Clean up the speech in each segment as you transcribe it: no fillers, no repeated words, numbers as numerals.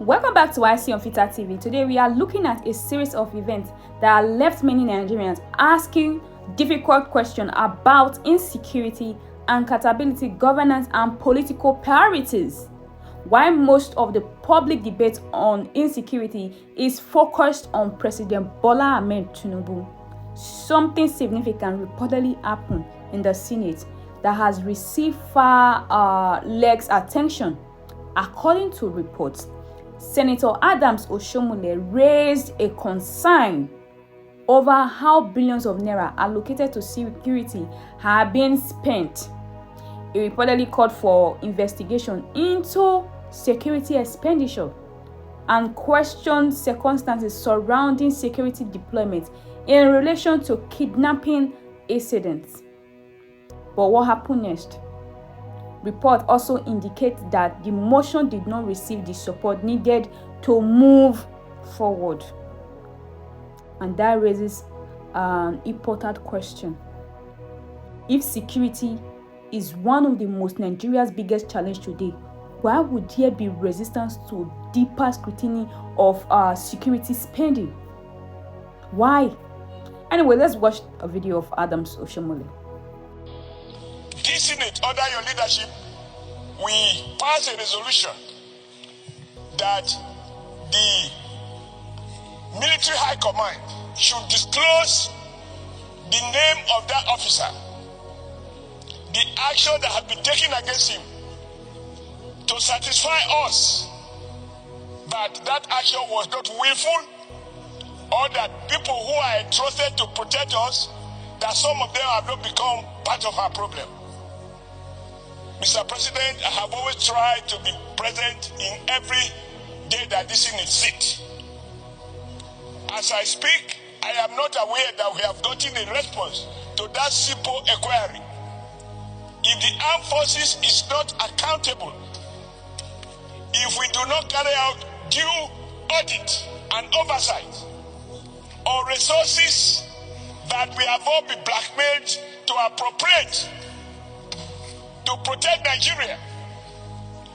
Welcome back to IC on Filter TV. Today we are looking at a series of events that have left many Nigerians asking difficult questions about insecurity, accountability, governance, and political priorities. While most of the public debate on insecurity is focused on President Bola Ahmed Tinubu, something significant reportedly happened in the Senate that has received far-less attention. According to reports, Senator Oshiomhole raised a concern over how billions of naira allocated to security have been spent. He reportedly called for investigation into security expenditure and questioned circumstances surrounding security deployment in relation to kidnapping incidents. But what happened next? Report also indicates that the motion did not receive the support needed to move forward. And that raises an important question. If security is one of the most Nigeria's biggest challenge today, why would there be resistance to deeper scrutiny of security spending? Why? Anyway, let's watch a video of Oshiomhole. This Senate, under your leadership, we passed a resolution that the military high command should disclose the name of that officer, the action that has been taken against him, to satisfy us that that action was not willful, or that people who are entrusted to protect us, that some of them have not become part of our problem. Mr. President, I have always tried to be present in every day that this Senate sits. As I speak, I am not aware that we have gotten a response to that simple inquiry. If the armed forces is not accountable, if we do not carry out due audit and oversight on resources that we have all been blackmailed to appropriate to protect Nigeria,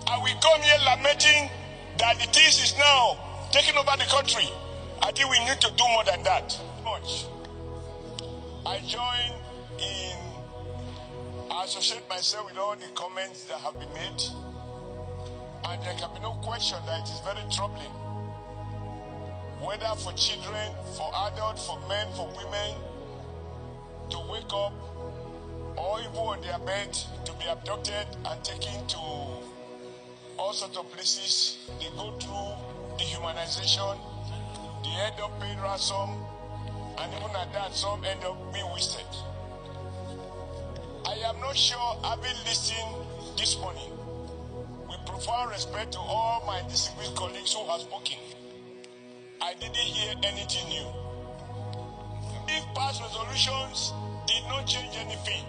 and we come here lamenting that the things is now taking over the country, I think we need to do more than that. I join in, I associate myself with all the comments that have been made, and there can be no question that it is very troubling, whether for children, for adults, for men, for women, to wake up or even on their bed to be abducted and taken to all sorts of places. They go through dehumanization, they end up paying ransom, and even at that, some end up being wasted. I am not sure, having listened this morning, with profound respect to all my distinguished colleagues who have spoken, I didn't hear anything new. If past resolutions did not change anything,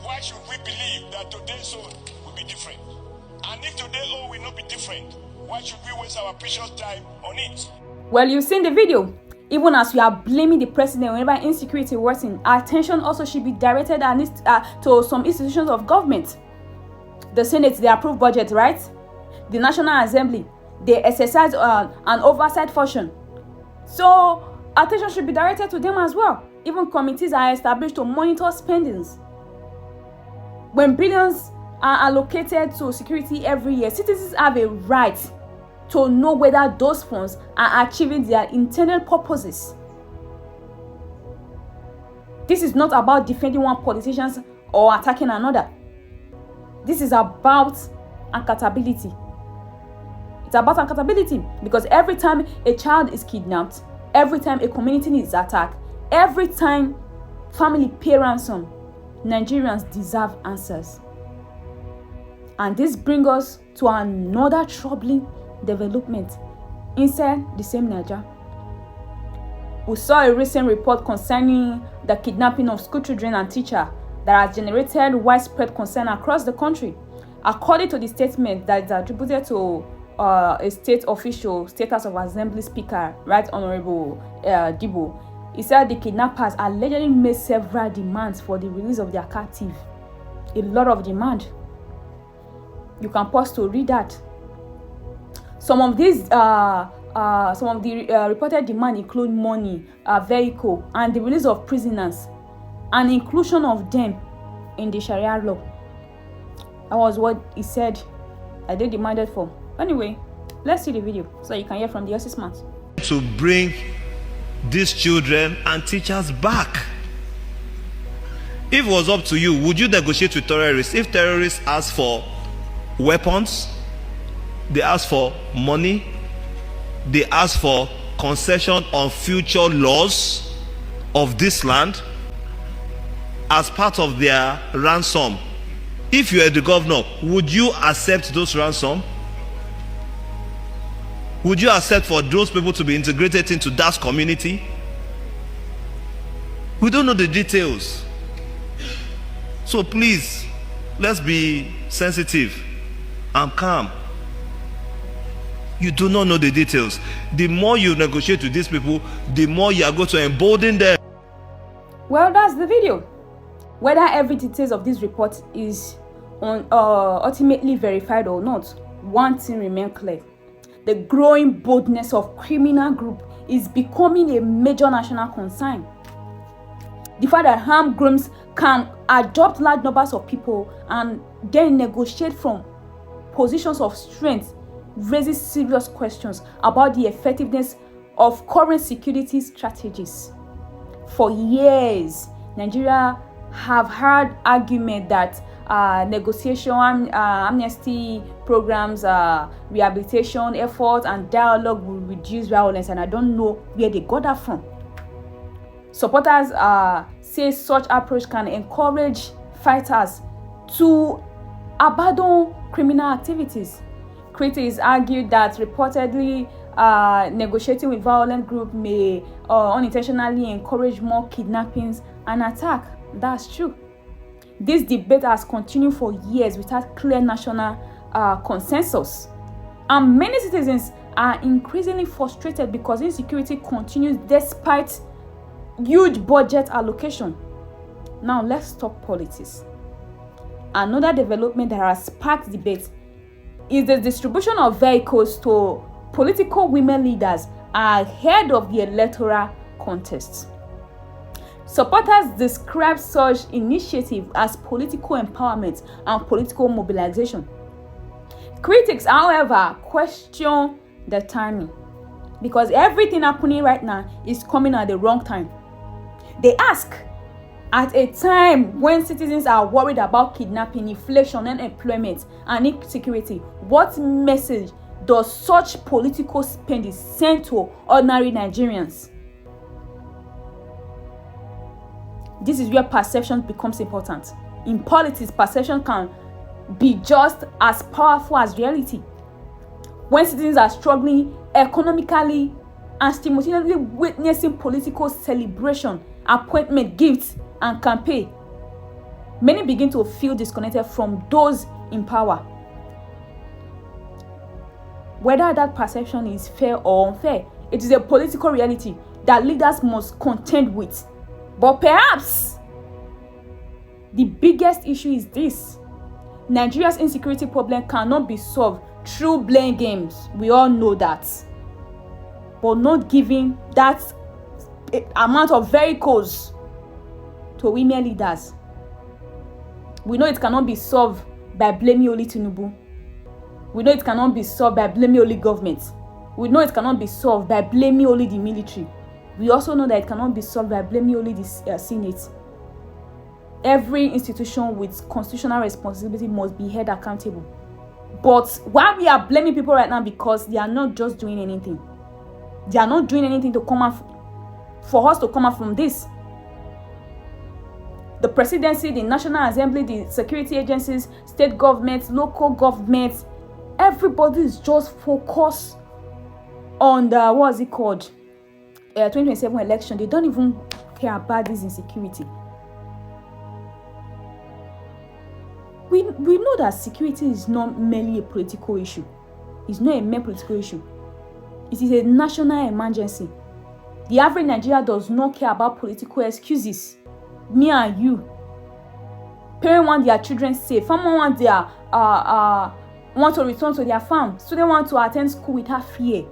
why should we believe that today's own will be different? And if today's own will not be different, why should we waste our precious time on it? Well, you've seen the video. Even as we are blaming the president whenever insecurity worsens, our attention also should be directed to some institutions of government. The Senate, they approve budget, right? The National Assembly, they exercise an oversight function. So attention should be directed to them as well. Even committees are established to monitor spendings. When billions are allocated to security every year, citizens have a right to know whether those funds are achieving their intended purposes. This is not about defending one politician or attacking another. This is about accountability. It's about accountability because every time a child is kidnapped, every time a community is attacked, every time family pay ransom, Nigerians deserve answers. And this brings us to another troubling development inside the same Nigeria. We saw a recent report concerning the kidnapping of school children and teachers that has generated widespread concern across the country. According to the statement that is attributed to a state official, State House of Assembly Speaker, Right Honorable Dibo, he said the kidnappers allegedly made several demands for the release of their captive. A lot of demand. You can pause to read that. Some of the reported demand include money, vehicle, and the release of prisoners, and inclusion of them in the Sharia law. That was what he said that they demanded for. Anyway, let's see the video so you can hear from the horse's mouth. To bring these children and teachers back. If it was up to you, would you negotiate with terrorists? If terrorists ask for weapons, they ask for money, they ask for concession on future laws of this land as part of their ransom, if you are the governor, would you accept those ransom? Would you accept for those people to be integrated into that community? We don't know the details. So please, let's be sensitive and calm. You do not know the details. The more you negotiate with these people, the more you are going to embolden them. Well, that's the video. Whether every details of this report is ultimately verified or not, one thing remains clear. The growing boldness of criminal group is becoming a major national concern. The fact that armed groups can adopt large numbers of people and then negotiate from positions of strength raises serious questions about the effectiveness of current security strategies. For years, Nigeria have heard argument that negotiation, amnesty programs, rehabilitation efforts, and dialogue will reduce violence, and I don't know where they got that from. Supporters say such approach can encourage fighters to abandon criminal activities. Critics argued that reportedly negotiating with violent groups may unintentionally encourage more kidnappings and attack. That's true. This debate has continued for years without clear national consensus. And many citizens are increasingly frustrated because insecurity continues despite huge budget allocation. Now let's talk politics. Another development that has sparked debate is the distribution of vehicles to political women leaders ahead of the electoral contest. Supporters describe such initiative as political empowerment and political mobilization. Critics, however, question the timing because everything happening right now is coming at the wrong time. They ask, at a time when citizens are worried about kidnapping, inflation, unemployment, and insecurity, what message does such political spending send to ordinary Nigerians? This is where perception becomes important. In politics, perception can be just as powerful as reality. When citizens are struggling economically and simultaneously witnessing political celebration, appointment, gifts, and campaign, many begin to feel disconnected from those in power. Whether that perception is fair or unfair, it is a political reality that leaders must contend with. But perhaps the biggest issue is this: Nigeria's insecurity problem cannot be solved through blame games. We all know that. But not giving that amount of vehicles to women leaders. We know it cannot be solved by blaming only TINIBU. We know it cannot be solved by blaming only government. We know it cannot be solved by blaming only the military. We also know that it cannot be solved by blaming only the Senate. Every institution with constitutional responsibility must be held accountable. But why we are blaming people right now because they are not just doing anything. They are not doing anything to come out for us to come out from this. The presidency, the National Assembly, the security agencies, state governments, local governments, everybody is just focused on the 2027 election. They don't even care about this insecurity. We know that security is not merely a political issue. It's not a mere political issue. It is a national emergency. The average Nigerian does not care about political excuses. Me and you. Parents want their children safe. Farmers want their want to return to their farm. Students want to attend school without fear.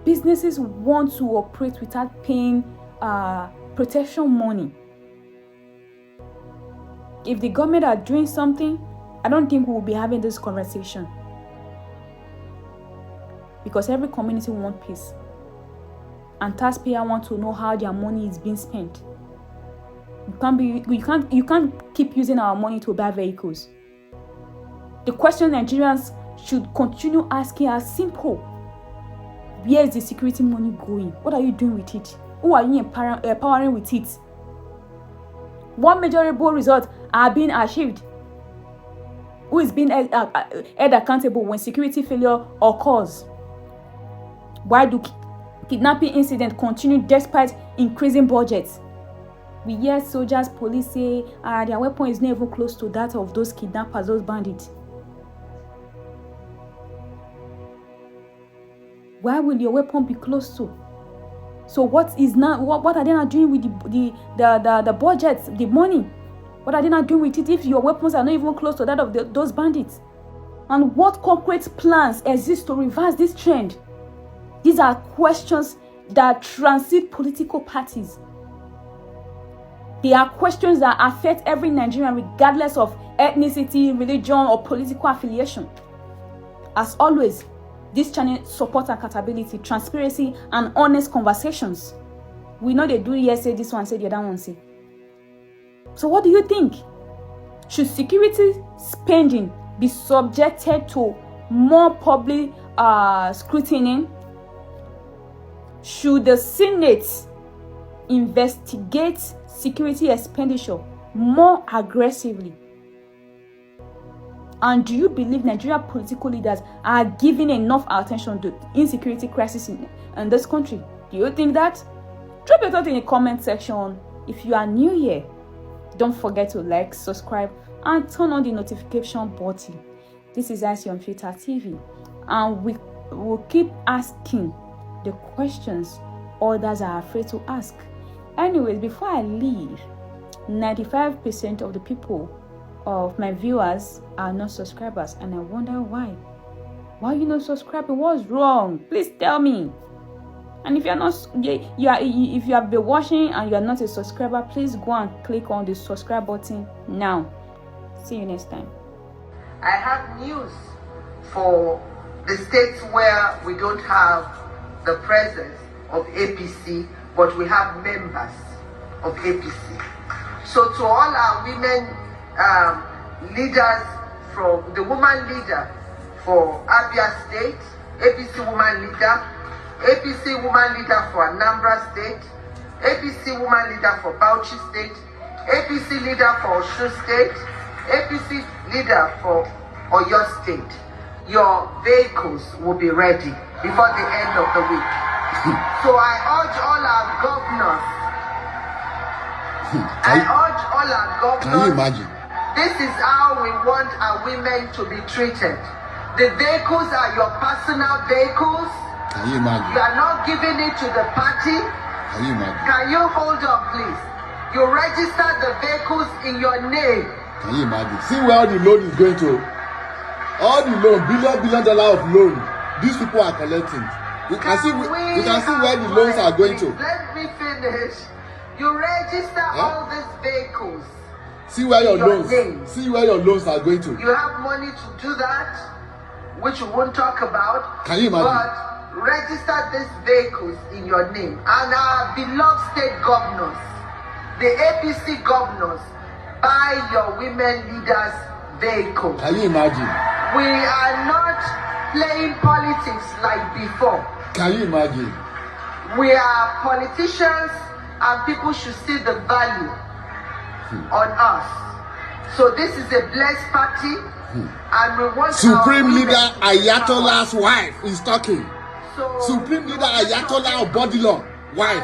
Businesses want to operate without paying protection money. If the government are doing something, I don't think we will be having this conversation. Because every community wants peace. And taxpayers want to know how their money is being spent. You can't keep using our money to buy vehicles. The question Nigerians should continue asking are simple. Where is the security money going? What are you doing with it? Who are you empowering with it? What measurable results are being achieved? Who is being held accountable when security failure occurs? Why do kidnapping incidents continue despite increasing budgets? We hear soldiers, police say their weapon is not even close to that of those kidnappers, those bandits. Why will your weapon be close to? So what are they not doing with the budgets, the money? What are they not doing with it if your weapons are not even close to that of those bandits? And what concrete plans exist to reverse this trend? These are questions that transcend political parties. They are questions that affect every Nigerian regardless of ethnicity, religion, or political affiliation. As always, this channel supports accountability, transparency, and honest conversations. We know they do here say this one, say the other one say. So what do you think? Should security spending be subjected to more public scrutiny? Should the Senate investigate security expenditure more aggressively? And do you believe Nigerian political leaders are giving enough attention to insecurity crisis in this country? Do you think that? Drop your thoughts in the comment section. If you are new here, don't forget to like, subscribe, and turn on the notification button. This is Oshiomhole TV, and we will keep asking the questions others are afraid to ask. Anyways, before I leave, 95% of the people of my viewers are not subscribers, and I wonder why. Why are you not subscribing? What's wrong? Please tell me. And if you're not, if you have been watching and you are not a subscriber, please go and click on the subscribe button now. See you next time. I have news for the states where we don't have the presence of APC, but we have members of APC. So to all our women leaders, from the woman leader for Abia State, APC woman leader, APC woman leader for Anambra State, APC woman leader for Bauchi State, APC leader for Osun State, APC leader for Oyo State, your vehicles will be ready before the end of the week. So I urge all our governors, can you imagine? This is how we want our women to be treated. The vehicles are your personal vehicles. Can you imagine? You are not giving it to the party. Can you imagine? Can you hold on, please? You register the vehicles in your name. Can you imagine? See where all the loan is going to. All the loan, billion dollar of loan, these people are collecting. You can see where the loans are going to. Let me finish. You register all these vehicles. See where your loans. Name. See where your loans are going to. You have money to do that, which we won't talk about. Can you imagine? But register these vehicles in your name. And our beloved state governors, the APC governors, buy your women leaders vehicles. Can you imagine? We are not playing politics like before. Can you imagine? We are politicians, and people should see the value on us. So this is a blessed party, and we want Supreme Leader Ayatollah's wife is talking. So Supreme Leader Ayatollah of Bodilon wife.